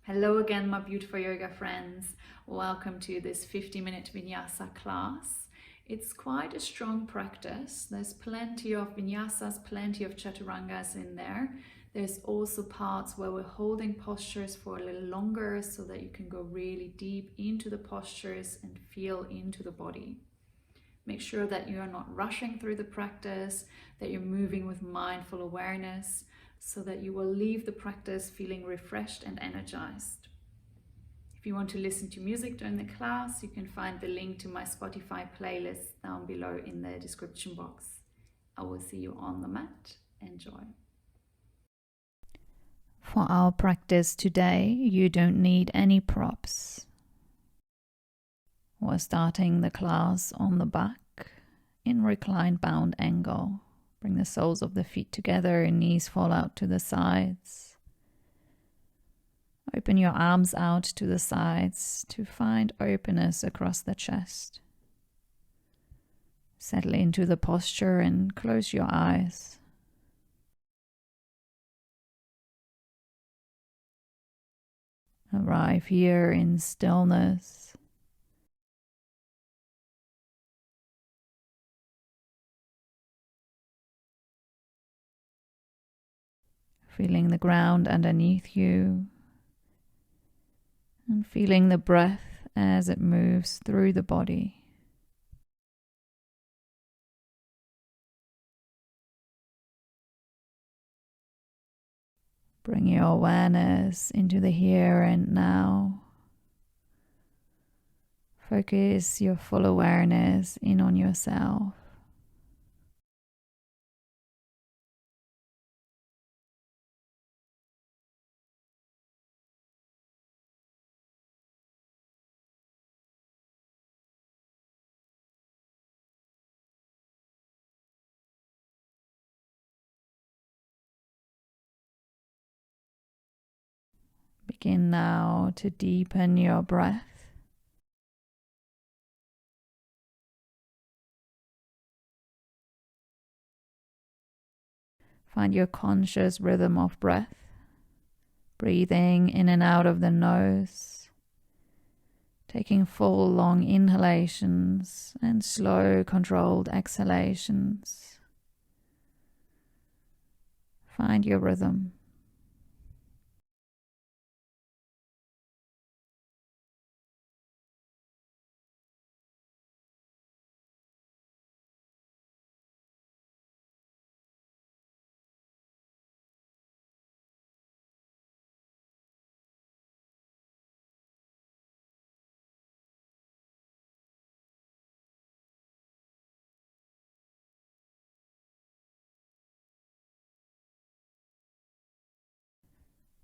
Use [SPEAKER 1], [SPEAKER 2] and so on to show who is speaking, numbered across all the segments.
[SPEAKER 1] Hello again, my beautiful yoga friends. Welcome to this 50-minute vinyasa class. It's quite a strong practice. There's plenty of vinyasas, plenty of chaturangas in there. There's also parts where we're holding postures for a little longer so that you can go really deep into the postures and feel into the body. Make sure that you are not rushing through the practice, that you're moving with mindful awareness, so that you will leave the practice feeling refreshed and energized. If you want to listen to music during the class, you can find the link to my Spotify playlist down below in the description box. I will see you on the mat. Enjoy. For our practice today, you don't need any props. We're starting the class on the back in reclined bound angle. Bring the soles of the feet together and knees fall out to the sides. Open your arms out to the sides to find openness across the chest. Settle into the posture and close your eyes. Arrive here in stillness. Feeling the ground underneath you and feeling the breath as it moves through the body. Bring your awareness into the here and now. Focus your full awareness in on yourself. Begin now to deepen your breath. Find your conscious rhythm of breath, breathing in and out of the nose, taking full long inhalations and slow controlled exhalations. Find your rhythm.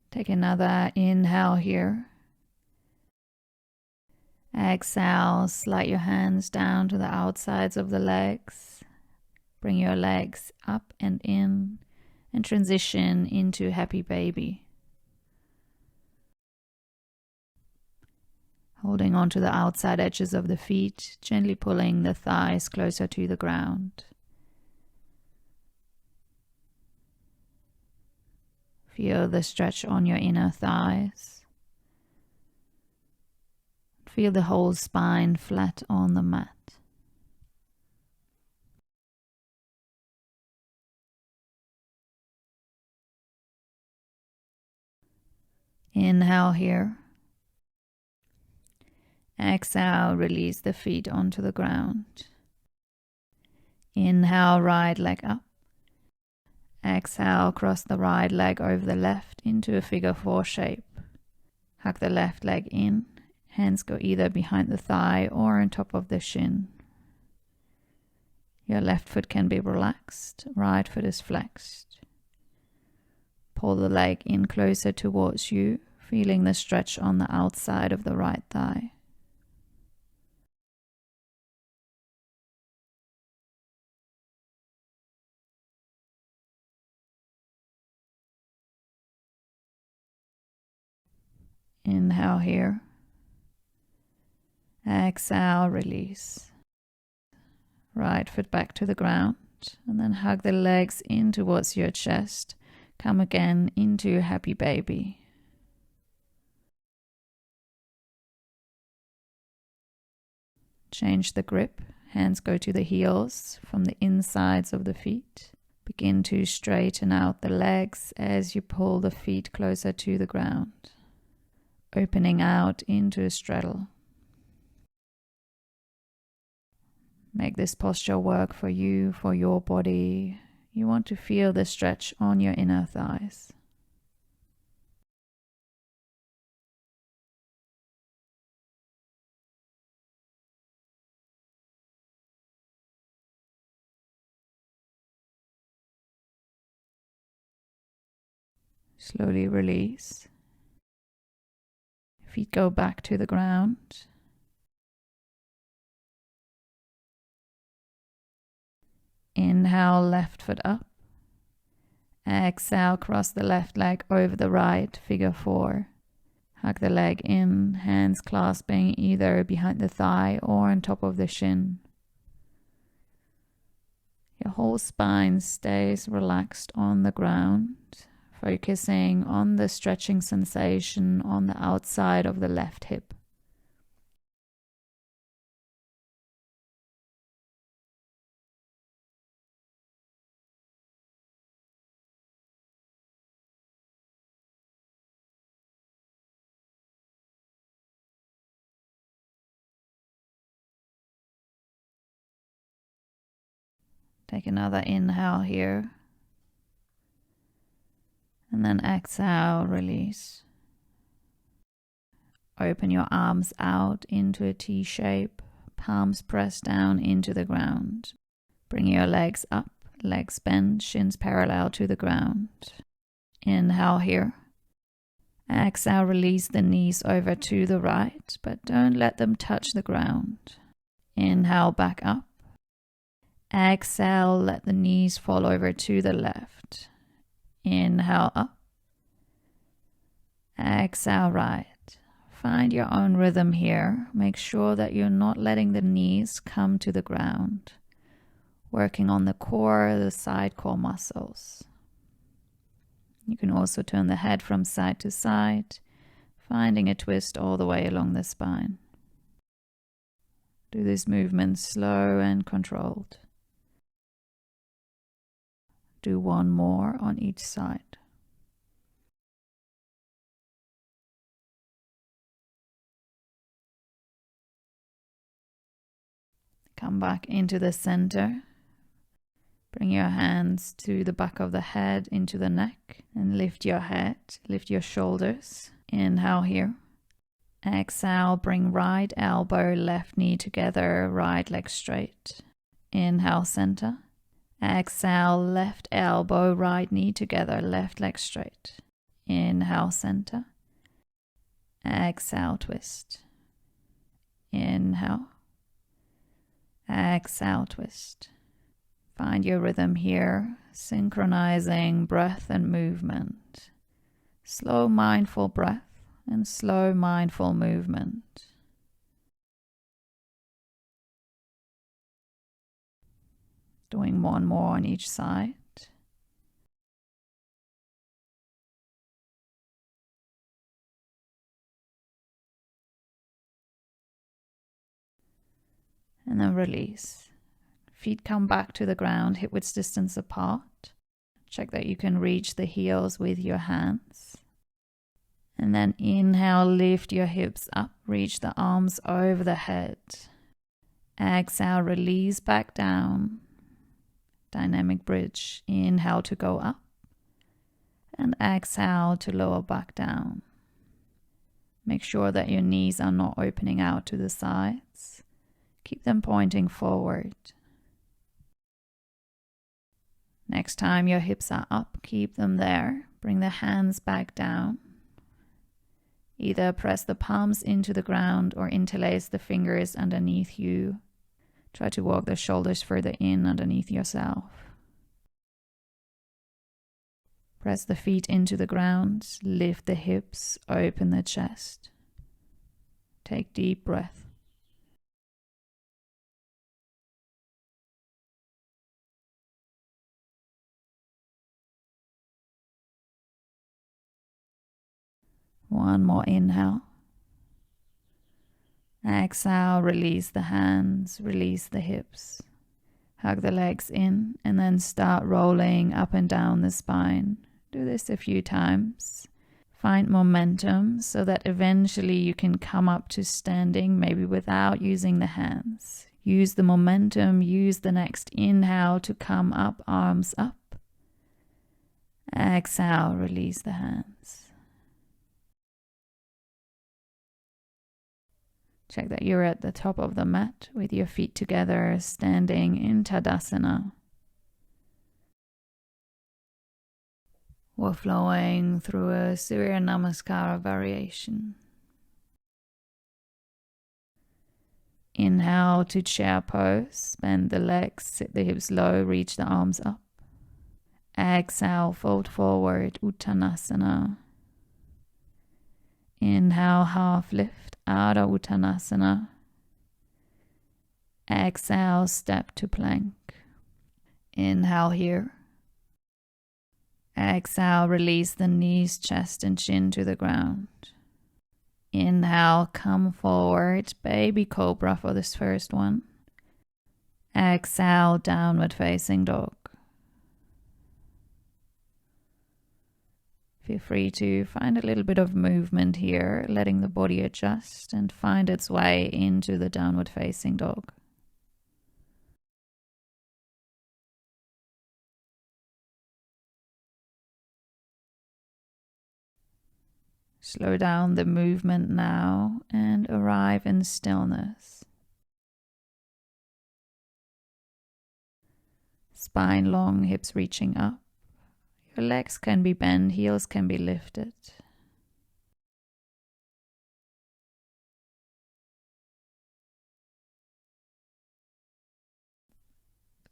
[SPEAKER 1] Take another inhale here. Exhale, slide your hands down to the outsides of the legs. Bring your legs up and in and transition into happy baby. Holding on to the outside edges of the feet, gently pulling the thighs closer to the ground. Feel the stretch on your inner thighs. Feel the whole spine flat on the mat. Inhale here. Exhale, release the feet onto the ground. Inhale, right leg up. Exhale, cross the right leg over the left into a figure 4 shape. Hug the left leg in. Hands go either behind the thigh or on top of the shin. Your left foot can be relaxed, right foot is flexed. Pull the leg in closer towards you, feeling the stretch on the outside of the right thigh. Inhale here. Exhale, release. Right foot back to the ground and then hug the legs in towards your chest. Come again into happy baby. Change the grip. Hands go to the heels from the insides of the feet. Begin to straighten out the legs as you pull the feet closer to the ground, opening out into a straddle. Make this posture work for you, for your body. You want to feel the stretch on your inner thighs. Slowly release. Feet go back to the ground. Inhale, left foot up. Exhale, cross the left leg over the right, figure 4. Hug the leg in, hands clasping either behind the thigh or on top of the shin. Your whole spine stays relaxed on the ground, focusing on the stretching sensation on the outside of the left hip. Take another inhale here. And then exhale, release. Open your arms out into a T shape, palms pressed down into the ground. Bring your legs up, legs bent, shins parallel to the ground. Inhale here. Exhale, release the knees over to the right, but don't let them touch the ground. Inhale, back up. Exhale, let the knees fall over to the left. Inhale up. Exhale, right. Find your own rhythm here. Make sure that you're not letting the knees come to the ground. Working on the core, the side core muscles. You can also turn the head from side to side, finding a twist all the way along the spine. Do this movement slow and controlled. Do one more on each side. Come back into the center. Bring your hands to the back of the head, into the neck, and lift your head, lift your shoulders. Inhale here. Exhale, bring right elbow, left knee together, right leg straight. Inhale, center. Exhale, left elbow, right knee together, left leg straight. Inhale, center. Exhale, twist. Inhale. Exhale, twist. Find your rhythm here, synchronizing breath and movement. Slow, mindful breath and slow, mindful movement. Doing one more on each side. And then release. Feet come back to the ground, hip width distance apart. Check that you can reach the heels with your hands. And then inhale, lift your hips up, reach the arms over the head. Exhale, release back down. Dynamic bridge. Inhale to go up. And exhale to lower back down. Make sure that your knees are not opening out to the sides. Keep them pointing forward. Next time your hips are up, keep them there. Bring the hands back down. Either press the palms into the ground or interlace the fingers underneath you. Try to walk the shoulders further in underneath yourself. Press the feet into the ground, lift the hips, open the chest. Take deep breath. One more inhale. Exhale, release the hands, release the hips. Hug the legs in and then start rolling up and down the spine. Do this a few times. Find momentum so that eventually you can come up to standing, maybe without using the hands. Use the momentum, use the next inhale to come up, arms up. Exhale, release the hands. Check that you're at the top of the mat with your feet together, standing in Tadasana. We're flowing through a Surya Namaskara variation. Inhale to chair pose, bend the legs, sit the hips low, reach the arms up. Exhale, fold forward, Uttanasana. Inhale, half lift, Ardha Uttanasana. Exhale, step to plank. Inhale here. Exhale, release the knees, chest and chin to the ground. Inhale, come forward, baby cobra for this first one. Exhale, downward facing dog. Feel free to find a little bit of movement here, letting the body adjust and find its way into the downward facing dog. Slow down the movement now and arrive in stillness. Spine long, hips reaching up. Your legs can be bent, heels can be lifted.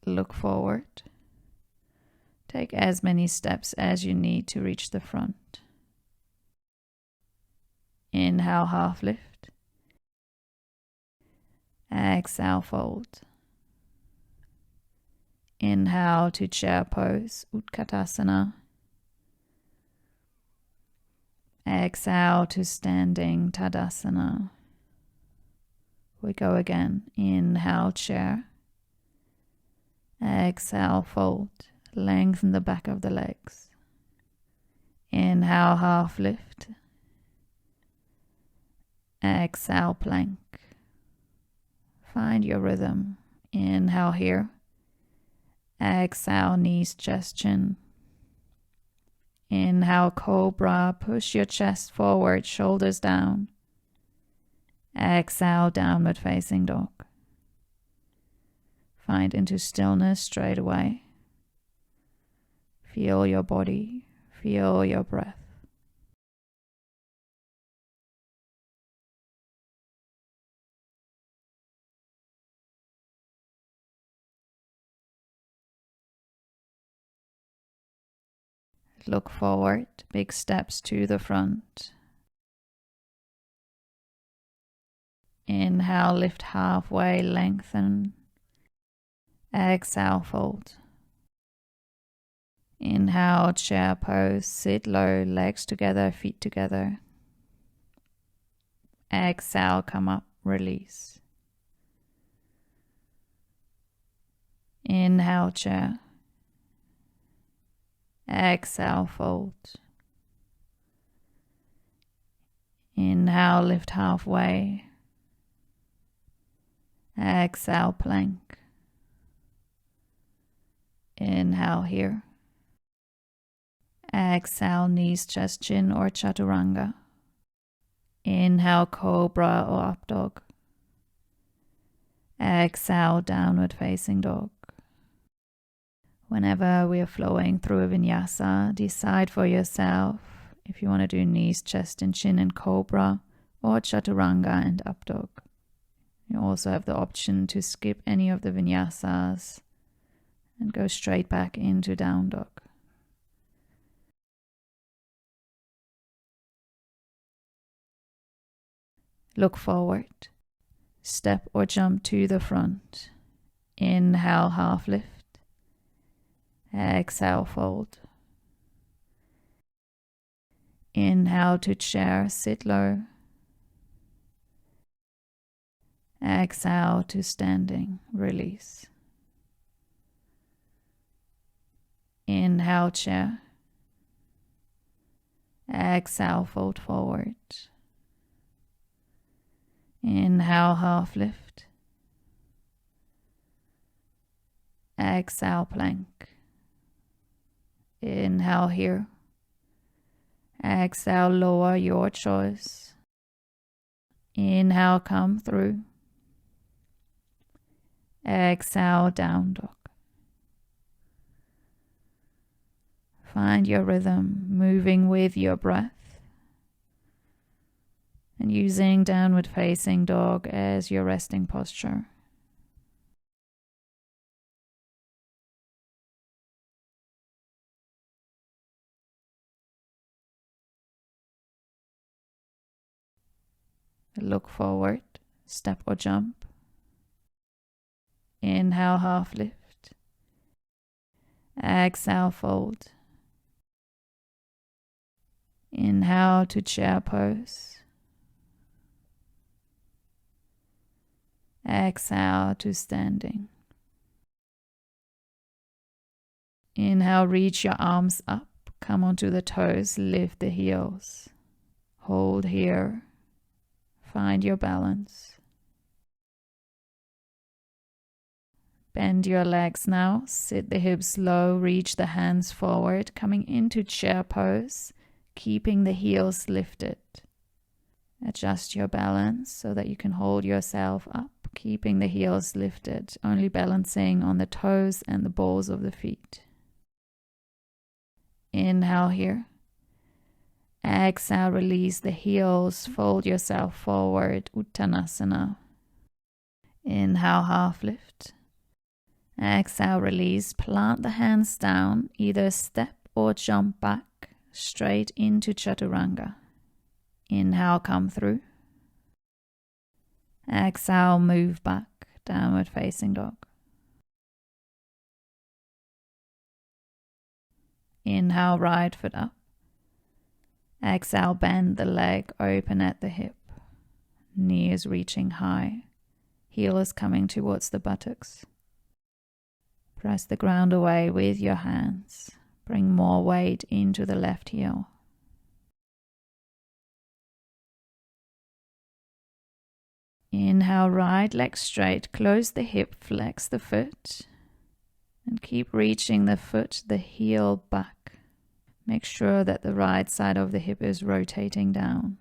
[SPEAKER 1] Look forward. Take as many steps as you need to reach the front. Inhale, half lift. Exhale, fold. Inhale to chair pose, Utkatasana. Exhale to standing Tadasana. We go again. Inhale, chair. Exhale, fold. Lengthen the back of the legs. Inhale, half lift. Exhale, plank. Find your rhythm. Inhale here. Exhale, knees, chest, chin. Inhale, cobra. Push your chest forward, shoulders down. Exhale, downward facing dog. Find into stillness straight away. Feel your body. Feel your breath. Look forward, big steps to the front. Inhale, lift halfway, lengthen. Exhale, fold. Inhale, chair pose, sit low, legs together, feet together. Exhale, come up, release. Inhale, chair. Exhale, fold. Inhale, lift halfway. Exhale, plank. Inhale here. Exhale, knees, chest, chin or chaturanga. Inhale, cobra or up dog. Exhale, downward facing dog. Whenever we are flowing through a vinyasa, decide for yourself if you want to do knees, chest and chin and cobra or chaturanga and up dog. You also have the option to skip any of the vinyasas and go straight back into down dog. Look forward. Step or jump to the front. Inhale, half lift. Exhale, fold. Inhale to chair, sit low. Exhale to standing, release. Inhale, chair. Exhale, fold forward. Inhale, half lift. Exhale, plank. Inhale here. Exhale, lower, your choice. Inhale, come through. Exhale, down dog. Find your rhythm, moving with your breath and using downward facing dog as your resting posture. Look forward, step or jump. Inhale, half lift. Exhale, fold. Inhale to chair pose. Exhale to standing. Inhale, reach your arms up. Come onto the toes, lift the heels. Hold here. Find your balance. Bend your legs now. Sit the hips low. Reach the hands forward. Coming into chair pose. Keeping the heels lifted. Adjust your balance so that you can hold yourself up. Keeping the heels lifted. Only balancing on the toes and the balls of the feet. Inhale here. Exhale, release the heels. Fold yourself forward. Uttanasana. Inhale, half lift. Exhale, release. Plant the hands down. Either step or jump back. Straight into Chaturanga. Inhale, come through. Exhale, move back. Downward facing dog. Inhale, right foot up. Exhale, bend the leg, open at the hip. Knee is reaching high. Heel is coming towards the buttocks. Press the ground away with your hands. Bring more weight into the left heel. Inhale, right leg straight. Close the hip, flex the foot. And keep reaching the foot, the heel back. Make sure that the right side of the hip is rotating down.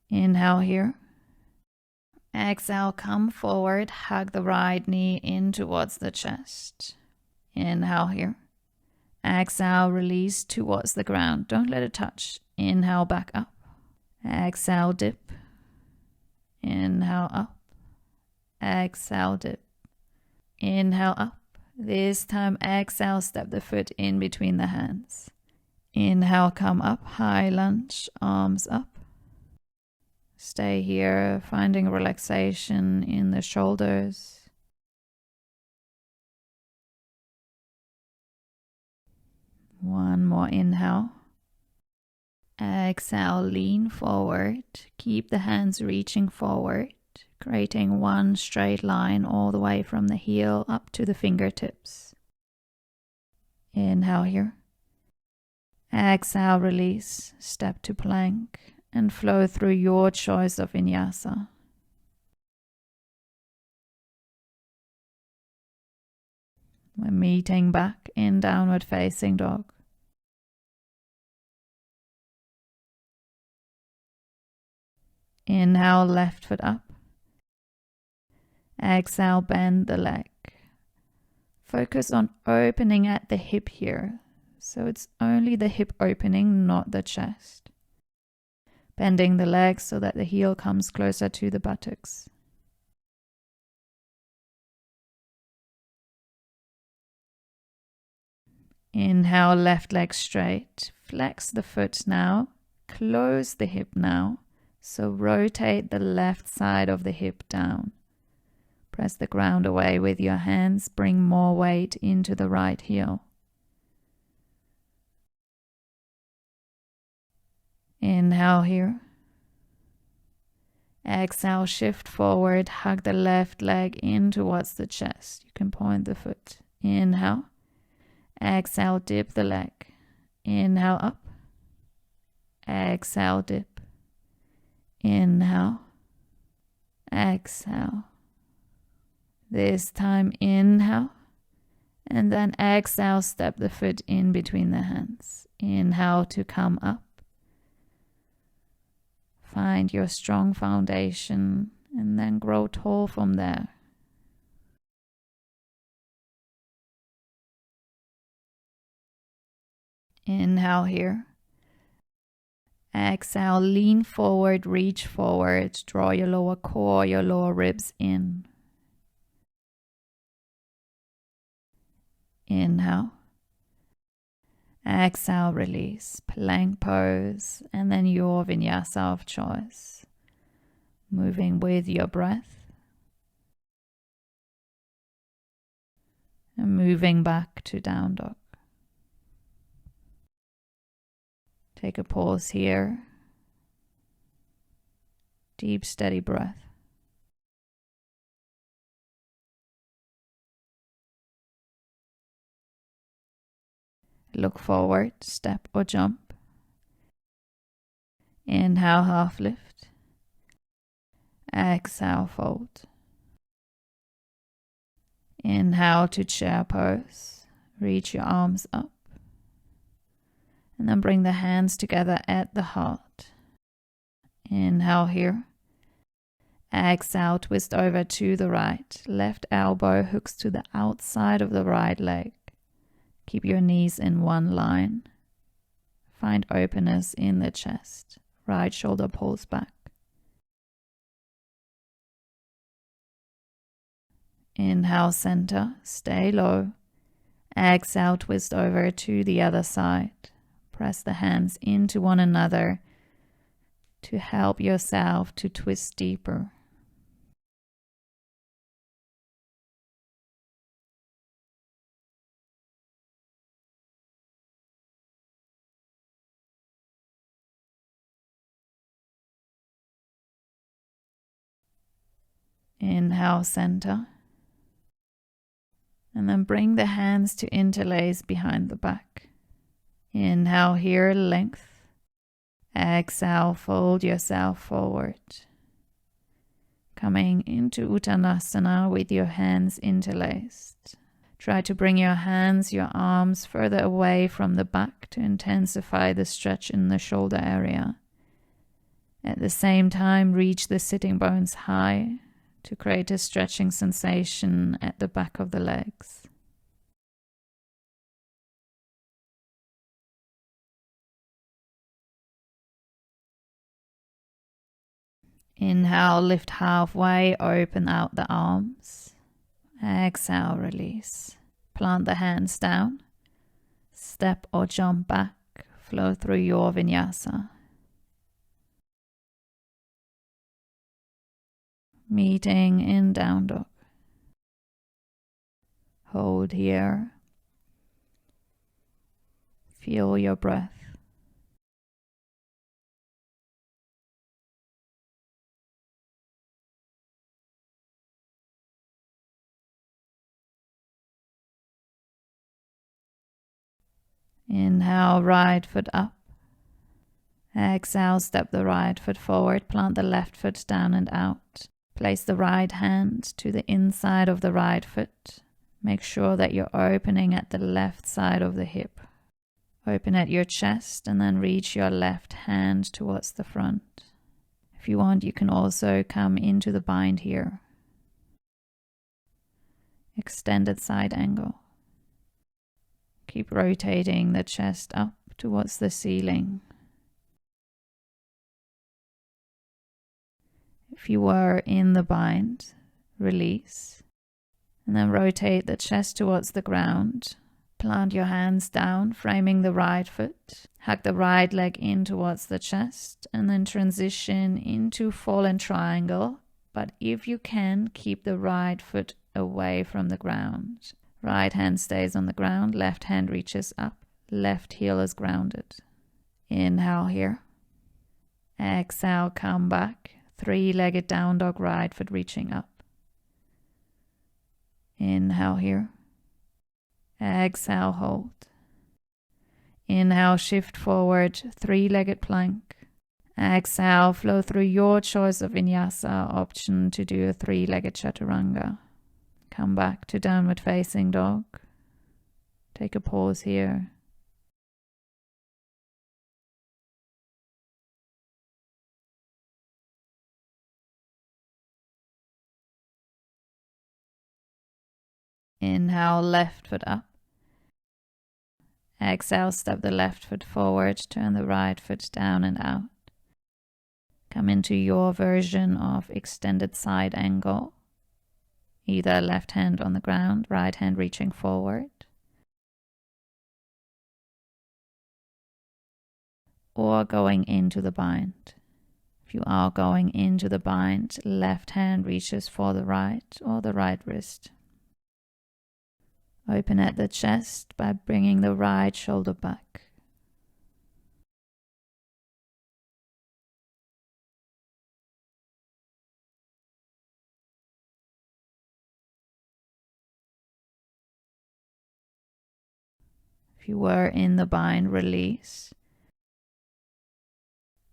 [SPEAKER 1] Inhale here. Exhale, come forward, hug the right knee in towards the chest. Inhale here. Exhale, release towards the ground. Don't let it touch. Inhale, back up. Exhale, dip. Inhale, up. Exhale, dip. Inhale, up. This time, exhale, step the foot in between the hands. Inhale, come up, high lunge, arms up. Stay here, finding relaxation in the shoulders. One more inhale. Exhale, lean forward. Keep the hands reaching forward, creating one straight line all the way from the heel up to the fingertips. Inhale here. Exhale, release, step to plank. And flow through your choice of vinyasa. We're meeting back in downward facing dog. Inhale, left foot up. Exhale, bend the leg. Focus on opening at the hip here. So it's only the hip opening, not the chest. Bending the legs so that the heel comes closer to the buttocks. Inhale, left leg straight. Flex the foot now. Close the hip now. So rotate the left side of the hip down. Press the ground away with your hands. Bring more weight into the right heel. Inhale here. Exhale, shift forward, hug the left leg in towards the chest. You can point the foot. Inhale. Exhale, dip the leg. Inhale, up. Exhale, dip. Inhale. Exhale. This time, inhale. And then exhale, step the foot in between the hands. Inhale to come up. Find your strong foundation and then grow tall from there. Inhale here. Exhale, lean forward, reach forward, draw your lower core, your lower ribs in. Inhale. Exhale, release, plank pose, and then your vinyasa of choice. Moving with your breath. And moving back to down dog. Take a pause here. Deep, steady breath. Look forward, step or jump. Inhale, half lift. Exhale, fold. Inhale to chair pose. Reach your arms up. And then bring the hands together at the heart. Inhale here. Exhale, twist over to the right. Left elbow hooks to the outside of the right leg. Keep your knees in one line. Find openness in the chest. Right shoulder pulls back. Inhale, center. Stay low. Exhale, twist over to the other side. Press the hands into one another to help yourself to twist deeper. Inhale, center. And then bring the hands to interlace behind the back. Inhale here, length. Exhale, fold yourself forward. Coming into Uttanasana with your hands interlaced. Try to bring your hands, your arms further away from the back to intensify the stretch in the shoulder area. At the same time, reach the sitting bones high to create a stretching sensation at the back of the legs. Inhale, lift halfway, open out the arms. Exhale, release. Plant the hands down. Step or jump back. Flow through your vinyasa. Meeting in down dog. Hold here. Feel your breath. Inhale, right foot up. Exhale, step the right foot forward, plant the left foot down and out. Place the right hand to the inside of the right foot. Make sure that you're opening at the left side of the hip. Open at your chest and then reach your left hand towards the front. If you want, you can also come into the bind here. Extended side angle. Keep rotating the chest up towards the ceiling. If you were in the bind, release. And then rotate the chest towards the ground. Plant your hands down, framing the right foot. Hug the right leg in towards the chest. And then transition into fallen triangle. But if you can, keep the right foot away from the ground. Right hand stays on the ground, left hand reaches up. Left heel is grounded. Inhale here. Exhale, come back. Three-legged down dog, right foot reaching up. Inhale here. Exhale, hold. Inhale, shift forward, three-legged plank. Exhale, flow through your choice of vinyasa, option to do a three-legged chaturanga. Come back to downward facing dog. Take a pause here. Inhale, left foot up. Exhale, step the left foot forward, turn the right foot down and out. Come into your version of extended side angle. Either left hand on the ground, right hand reaching forward. Or going into the bind. If you are going into the bind, left hand reaches for the right or the right wrist. Open at the chest by bringing the right shoulder back. If you were in the bind, release.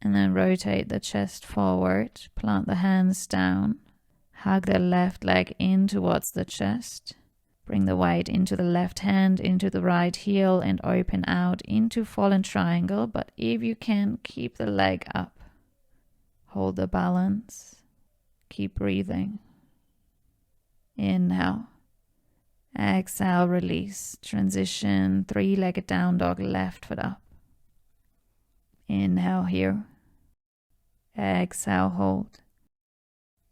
[SPEAKER 1] And then rotate the chest forward, plant the hands down, hug the left leg in towards the chest. Bring the weight into the left hand, into the right heel, and open out into fallen triangle. But if you can, keep the leg up. Hold the balance. Keep breathing. Inhale. Exhale, release. Transition, three-legged down dog, left foot up. Inhale here. Exhale, hold.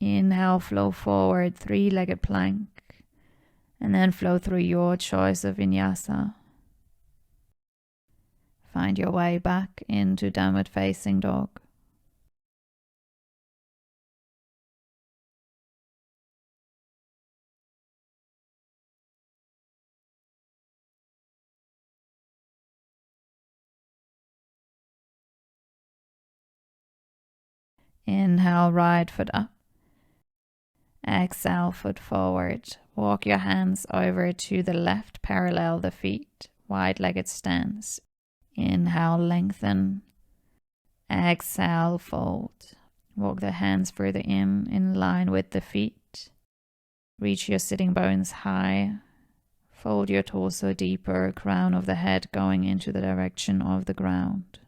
[SPEAKER 1] Inhale, flow forward, three-legged plank. And then flow through your choice of vinyasa. Find your way back into downward facing dog. Inhale, right foot up. Exhale, foot forward. Walk your hands over to the left, parallel the feet, wide-legged stance. Inhale, lengthen. Exhale, fold. Walk the hands further in line with the feet. Reach your sitting bones high. Fold your torso deeper, crown of the head going into the direction of the ground.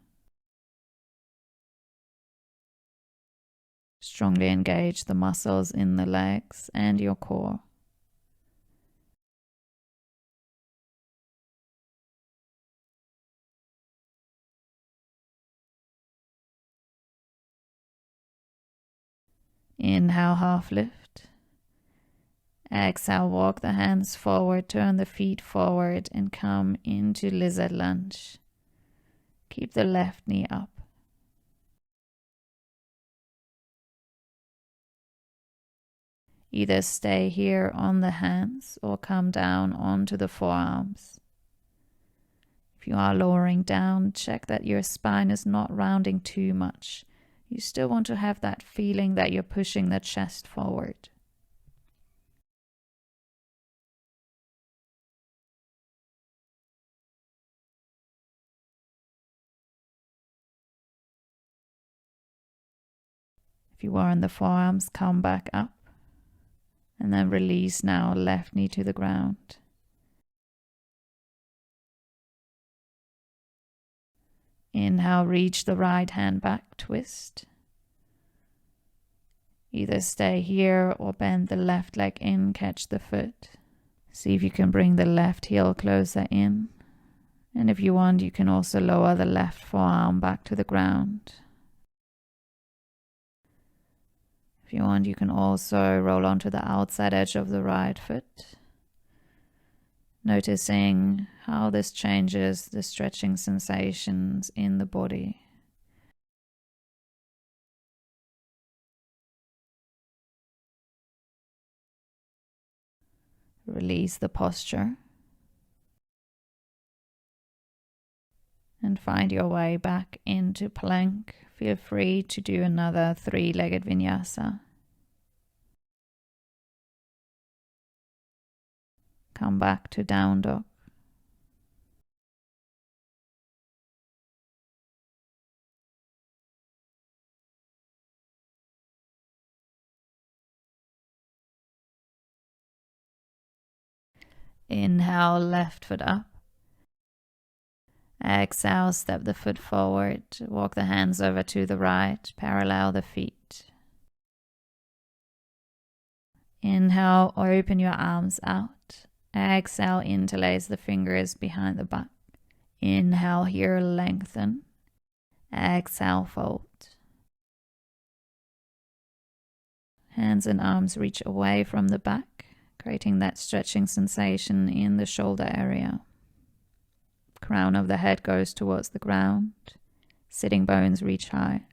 [SPEAKER 1] Strongly engage the muscles in the legs and your core. Inhale, half lift. Exhale, walk the hands forward, turn the feet forward and come into lizard lunge. Keep the left knee up. Either stay here on the hands or come down onto the forearms. If you are lowering down, check that your spine is not rounding too much. You still want to have that feeling that you're pushing the chest forward. If you are in the forearms, come back up. And then release now, left knee to the ground. Inhale, reach the right hand back, twist. Either stay here or bend the left leg in, catch the foot. See if you can bring the left heel closer in. And if you want, you can also lower the left forearm back to the ground. If you want, you can also roll onto the outside edge of the right foot, noticing how this changes the stretching sensations in the body. Release the posture and find your way back into plank, Feel free to do another 3-legged vinyasa. Come back to down dog. Inhale, left foot up. Exhale, step the foot forward. Walk the hands over to the right. Parallel the feet. Inhale, open your arms out. Exhale, interlace the fingers behind the back. Inhale here, lengthen. Exhale, fold. Hands and arms reach away from the back, creating that stretching sensation in the shoulder area. Crown of the head goes towards the ground. Sitting bones reach high.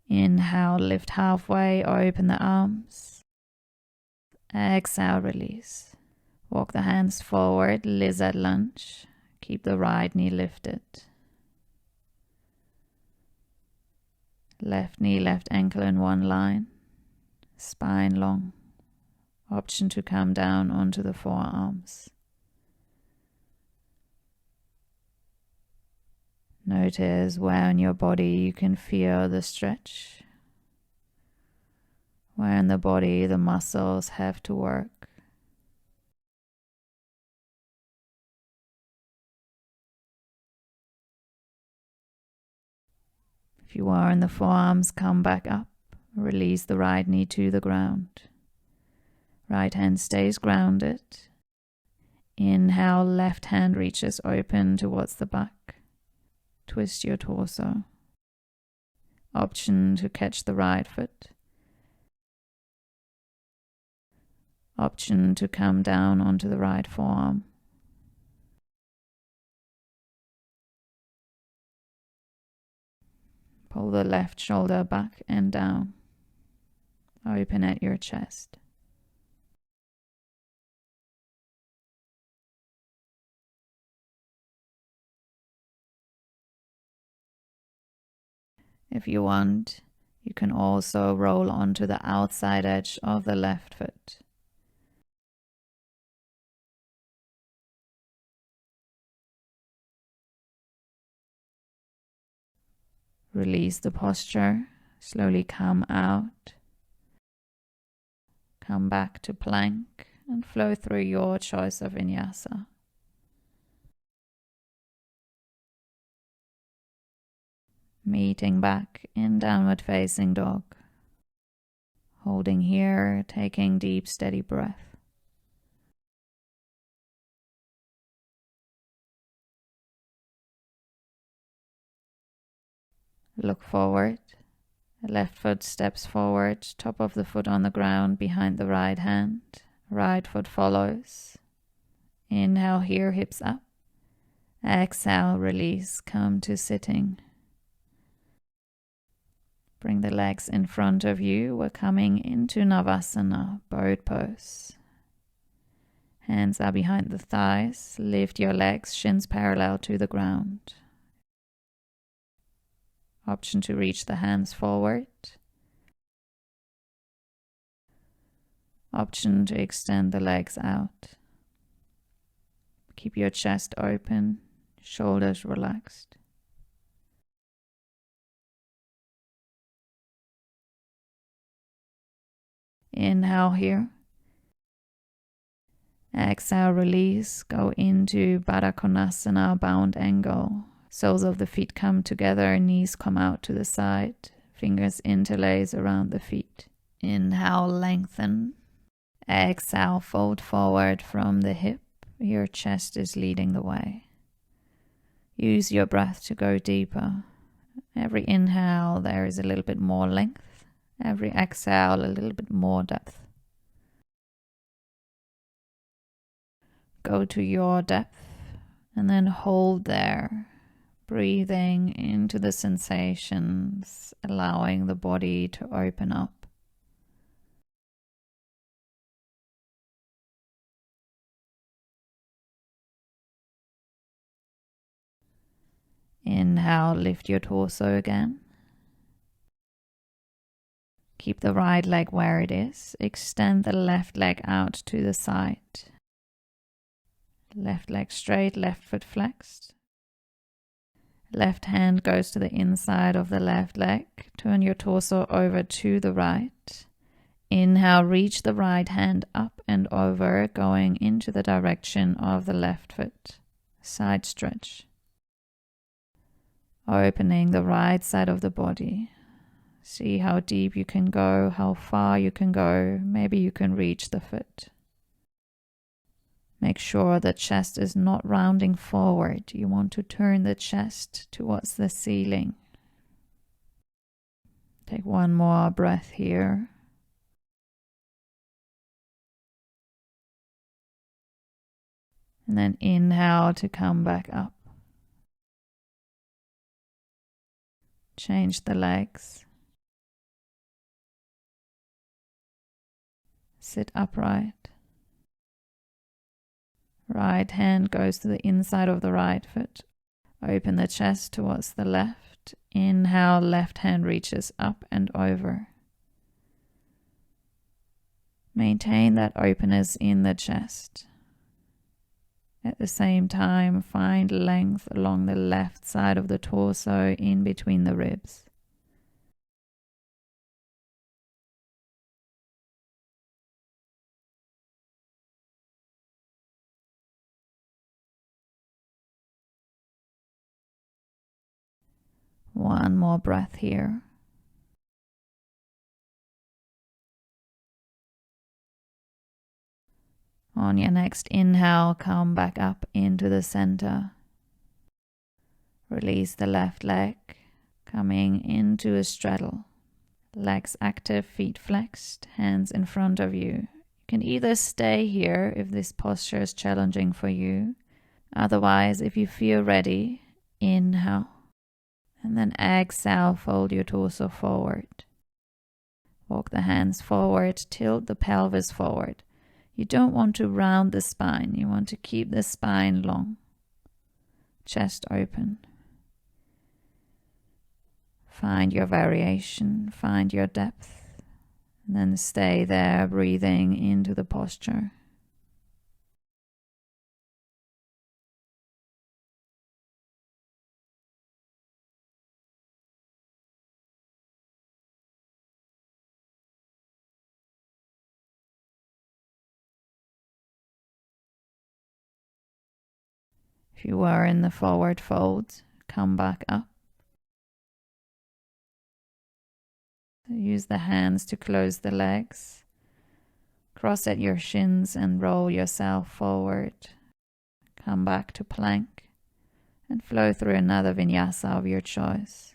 [SPEAKER 1] Inhale, lift halfway, open the arms. Exhale, release. Walk the hands forward, lizard lunge. Keep the right knee lifted. Left knee, left ankle in one line. Spine long. Option to come down onto the forearms. Notice where in your body you can feel the stretch. Where in the body the muscles have to work. If you are in the forearms, come back up. Release the right knee to the ground. Right hand stays grounded. Inhale, left hand reaches open towards the back. Twist your torso. Option to catch the right foot. Option to come down onto the right forearm. Pull the left shoulder back and down. Open at your chest. If you want, you can also roll onto the outside edge of the left foot. Release the posture, slowly come out. Come back to plank and flow through your choice of vinyasa. Meeting back in downward facing dog. Holding here, taking deep, steady breath. Look forward. The left foot steps forward, top of the foot on the ground behind the right hand. Right foot follows. Inhale here, hips up. Exhale, release, come to sitting. Bring the legs in front of you. We're coming into Navasana, boat pose. Hands are behind the thighs. Lift your legs, shins parallel to the ground. Option to reach the hands forward. Option to extend the legs out. Keep your chest open, shoulders relaxed. Inhale here. Exhale, release. Go into Baddha Konasana, bound angle. Soles of the feet come together, knees come out to the side. Fingers interlace around the feet. Inhale, lengthen. Exhale, fold forward from the hip. Your chest is leading the way. Use your breath to go deeper. Every inhale, there is a little bit more length. Every exhale, a little bit more depth. Go to your depth and then hold there. Breathing into the sensations, allowing the body to open up. Inhale, lift your torso again. Keep the right leg where it is. Extend the left leg out to the side. Left leg straight, left foot flexed. Left hand goes to the inside of the left leg. Turn your torso over to the right. Inhale, reach the right hand up and over, going into the direction of the left foot. Side stretch. Opening the right side of the body. See how deep you can go, how far you can go. Maybe you can reach the foot. Make sure the chest is not rounding forward. You want to turn the chest towards the ceiling. Take one more breath here. And then inhale to come back up. Change the legs. Sit upright. Right hand goes to the inside of the right foot. Open the chest towards the left. Inhale, left hand reaches up and over. Maintain that openness in the chest. At the same time, find length along the left side of the torso in between the ribs. One more breath here. On your next inhale, come back up into the center. Release the left leg, coming into a straddle. Legs active, feet flexed, hands in front of you. You can either stay here if this posture is challenging for you. Otherwise, if you feel ready, inhale. And then exhale, fold your torso forward. Walk the hands forward, tilt the pelvis forward. You don't want to round the spine. You want to keep the spine long. Chest open. Find your variation, find your depth. And then stay there, breathing into the posture. If you were in the forward fold, come back up. Use the hands to close the legs. Cross at your shins and roll yourself forward. Come back to plank and flow through another vinyasa of your choice.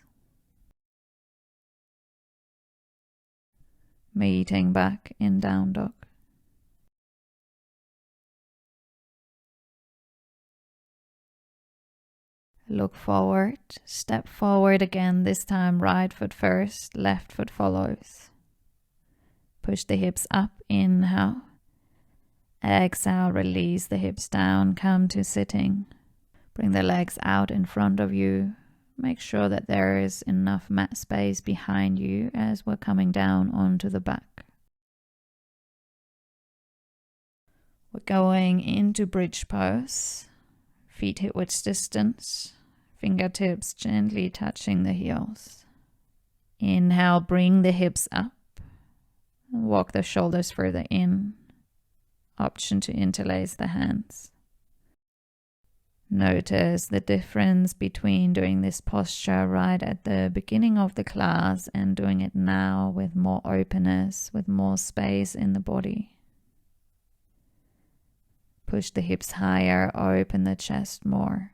[SPEAKER 1] Meeting back in down dog. Look forward, step forward again, this time right foot first, left foot follows. Push the hips up, inhale. Exhale, release the hips down, come to sitting. Bring the legs out in front of you. Make sure that there is enough mat space behind you as we're coming down onto the back. We're going into bridge pose. Feet hip width distance. Fingertips gently touching the heels. Inhale, bring the hips up. Walk the shoulders further in. Option to interlace the hands. Notice the difference between doing this posture right at the beginning of the class and doing it now with more openness, with more space in the body. Push the hips higher, open the chest more.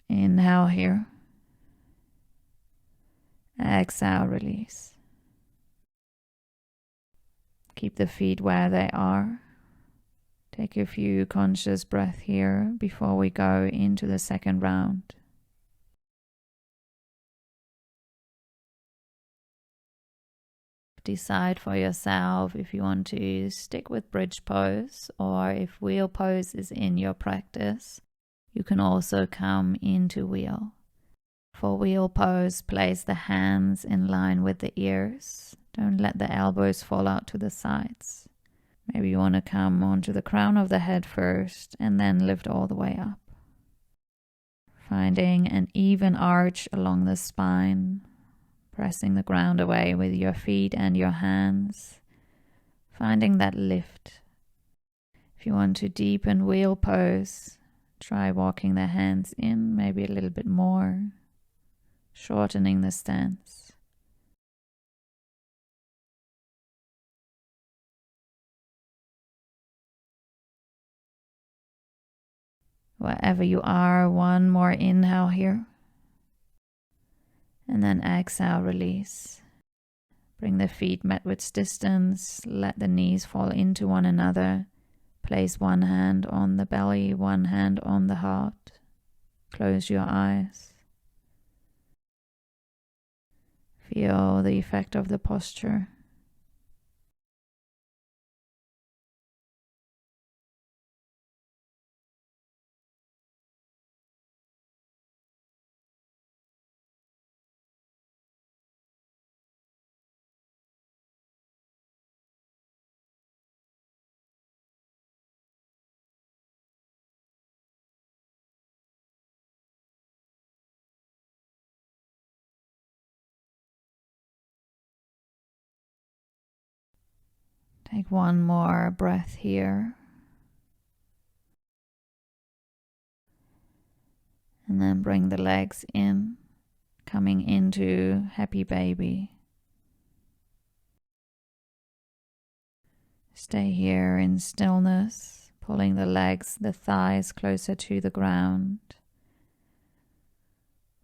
[SPEAKER 1] Inhale here. Exhale, release. Keep the feet where they are. Take a few conscious breaths here before we go into the second round. Decide for yourself if you want to stick with bridge pose, or if wheel pose is in your practice, you can also come into wheel. For wheel pose, place the hands in line with the ears. Don't let the elbows fall out to the sides. Maybe you want to come onto the crown of the head first and then lift all the way up. Finding an even arch along the spine, pressing the ground away with your feet and your hands, finding that lift. If you want to deepen wheel pose, try walking the hands in, maybe a little bit more, shortening the stance. Wherever you are, one more inhale here. And then exhale, release. Bring the feet met width distance. Let the knees fall into one another. Place one hand on the belly, one hand on the heart. Close your eyes. Feel the effect of the posture. Take one more breath here. And then bring the legs in, coming into happy baby. Stay here in stillness, pulling the legs, the thighs closer to the ground.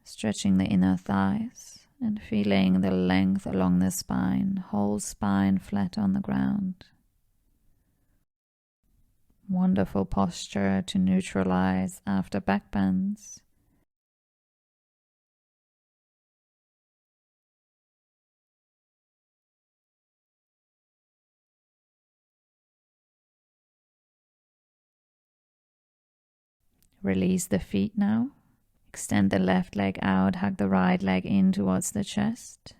[SPEAKER 1] Stretching the inner thighs and feeling the length along the spine, whole spine flat on the ground. Wonderful posture to neutralize after back bends. Release the feet now. Extend the left leg out, hug the right leg in towards the chest.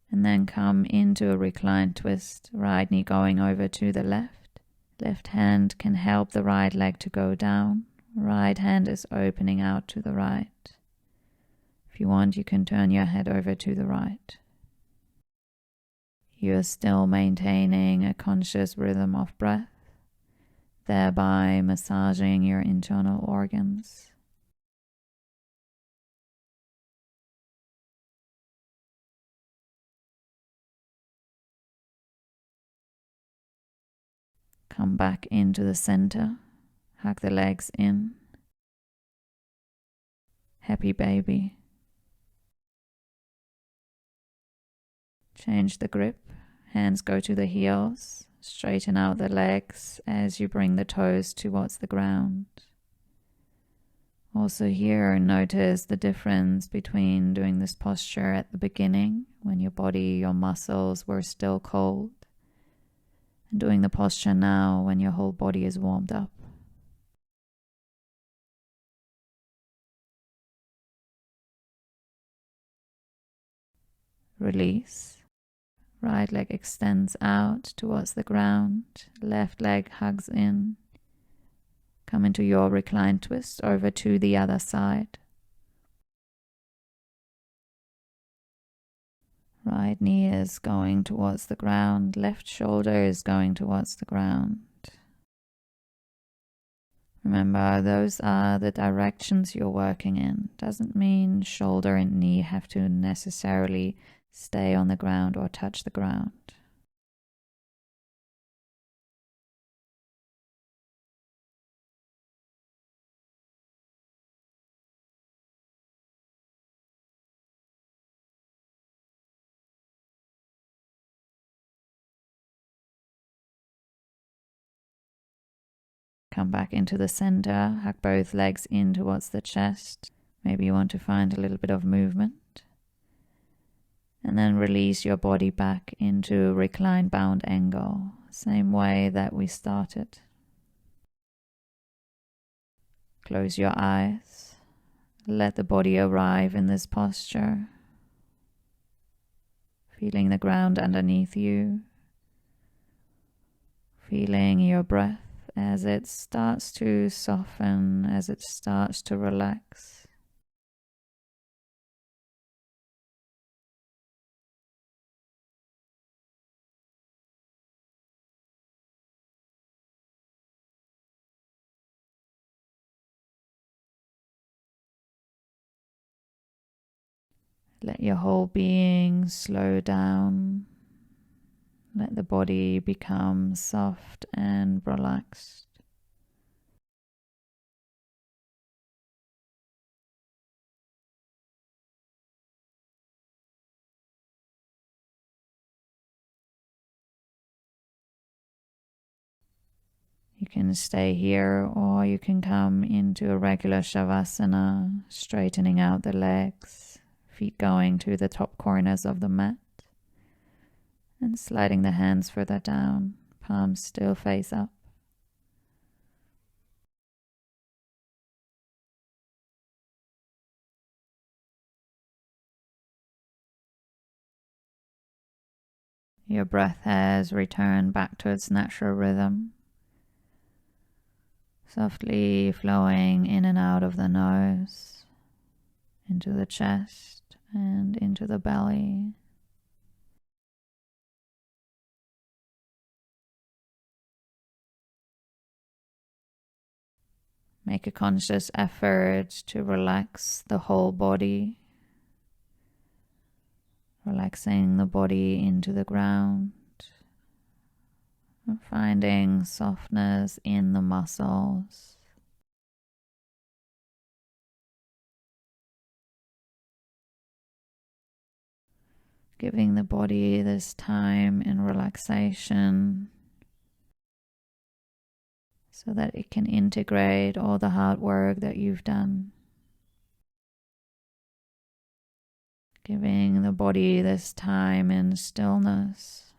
[SPEAKER 1] And then come into a reclined twist, right knee going over to the left. Left hand can help the right leg to go down. Right hand is opening out to the right. If you want, you can turn your head over to the right. You're still maintaining a conscious rhythm of breath, thereby massaging your internal organs. Come back into the center, hug the legs in. Happy baby. Change the grip, hands go to the heels, straighten out the legs as you bring the toes towards the ground. Also here, notice the difference between doing this posture at the beginning, when your body, your muscles were still cold, and doing the posture now when your whole body is warmed up. Release. Right leg extends out towards the ground. Left leg hugs in. Come into your reclined twist over to the other side. Right knee is going towards the ground. Left shoulder is going towards the ground. Remember, those are the directions you're working in. Doesn't mean shoulder and knee have to necessarily stay on the ground or touch the ground. Come back into the center, hug both legs in towards the chest. Maybe you want to find a little bit of movement. And then release your body back into reclined bound angle, same way that we started. Close your eyes. Let the body arrive in this posture, feeling the ground underneath you, feeling your breath as it starts to soften, as it starts to relax. Let your whole being slow down. Let the body become soft and relaxed. You can stay here, or you can come into a regular Savasana, straightening out the legs, feet going to the top corners of the mat, and sliding the hands further down, palms still face up. Your breath has returned back to its natural rhythm, softly flowing in and out of the nose, into the chest and into the belly. Make a conscious effort to relax the whole body, relaxing the body into the ground, and finding softness in the muscles. Giving the body this time in relaxation so that it can integrate all the hard work that you've done. Giving the body this time in stillness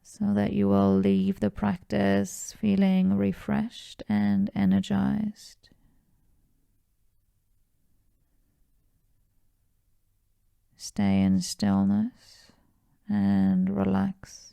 [SPEAKER 1] so that you will leave the practice feeling refreshed and energized. Stay in stillness and relax.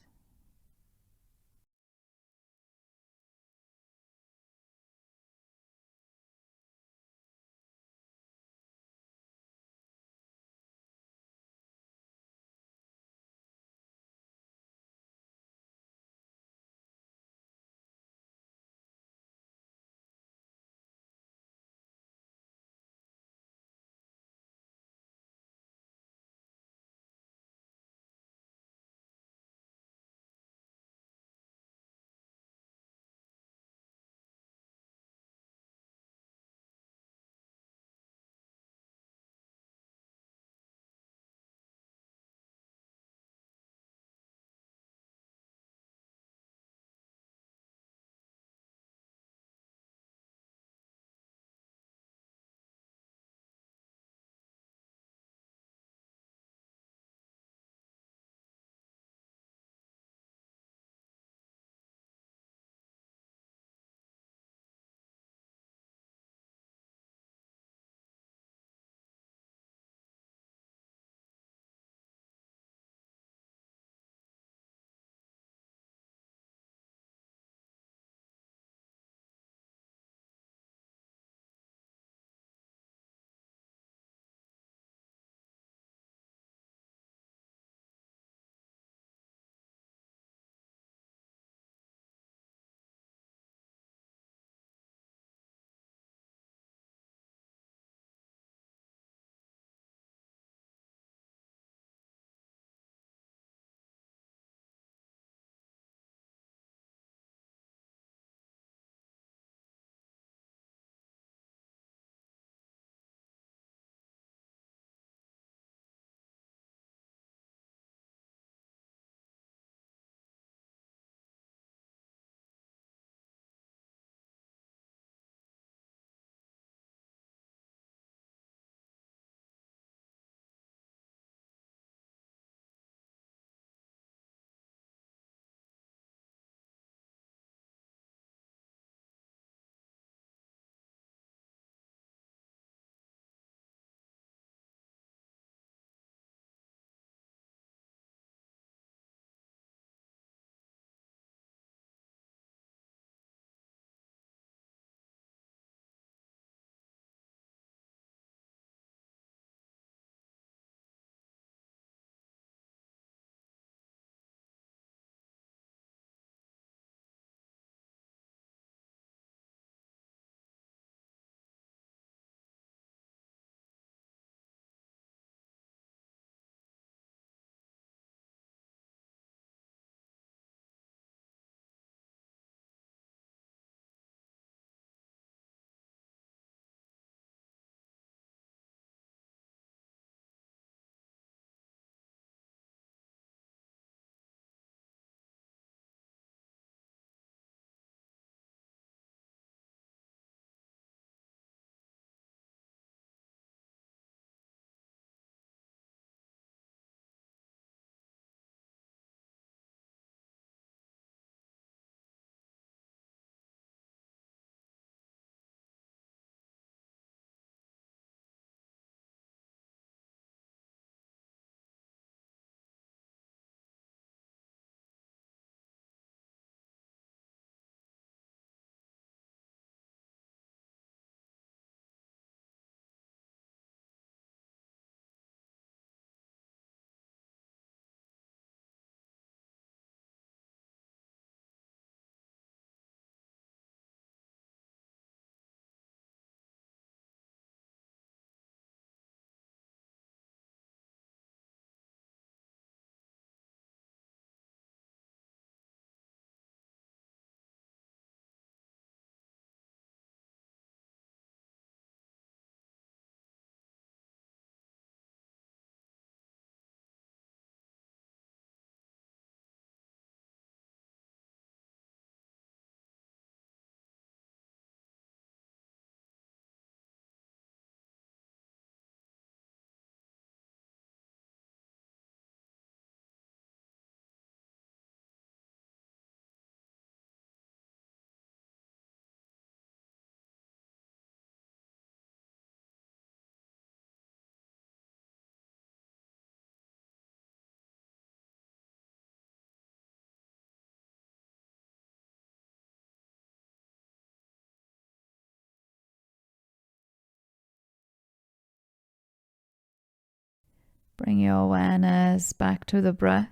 [SPEAKER 1] Bring your awareness back to the breath.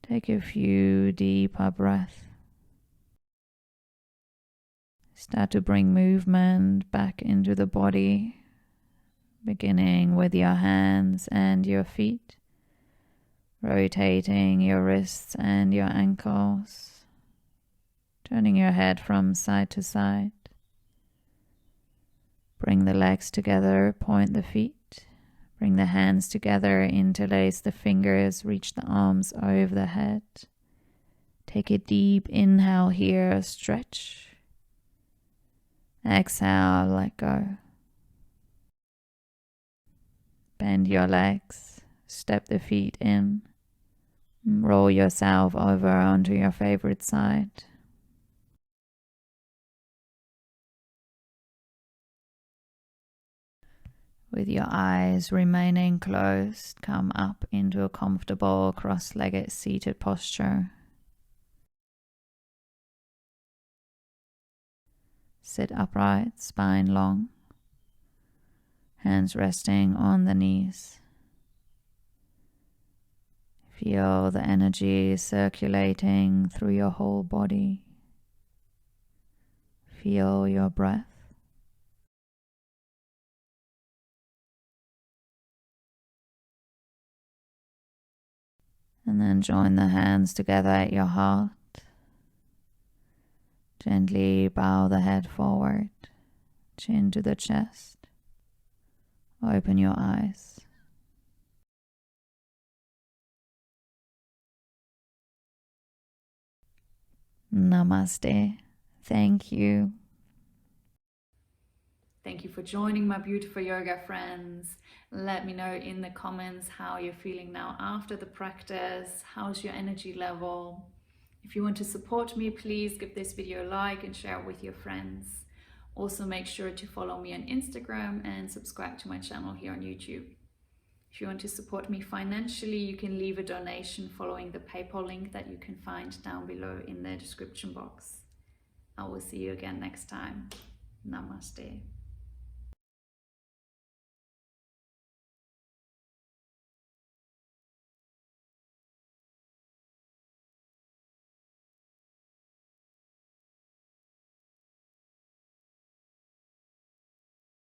[SPEAKER 1] Take a few deeper breaths. Start to bring movement back into the body, beginning with your hands and your feet, rotating your wrists and your ankles, turning your head from side to side. Bring the legs together, point the feet, bring the hands together, interlace the fingers, reach the arms over the head. Take a deep inhale here, stretch. Exhale, let go. Bend your legs, step the feet in, roll yourself over onto your favorite side. With your eyes remaining closed, come up into a comfortable cross-legged seated posture. Sit upright, spine long, hands resting on the knees. Feel the energy circulating through your whole body. Feel your breath. And then join the hands together at your heart. Gently bow the head forward, chin to the chest. Open your eyes. Namaste. Thank you. Thank you for joining, my beautiful yoga friends. Let me know in the comments how you're feeling now after the practice. How's your energy level? If you want to support me, please give this video a like and share it with your friends. Also, make sure to follow me on Instagram and subscribe to my channel here on YouTube. If you want to support me financially, you can leave a donation following the PayPal link that you can find down below in the description box. I will see you again next time. Namaste.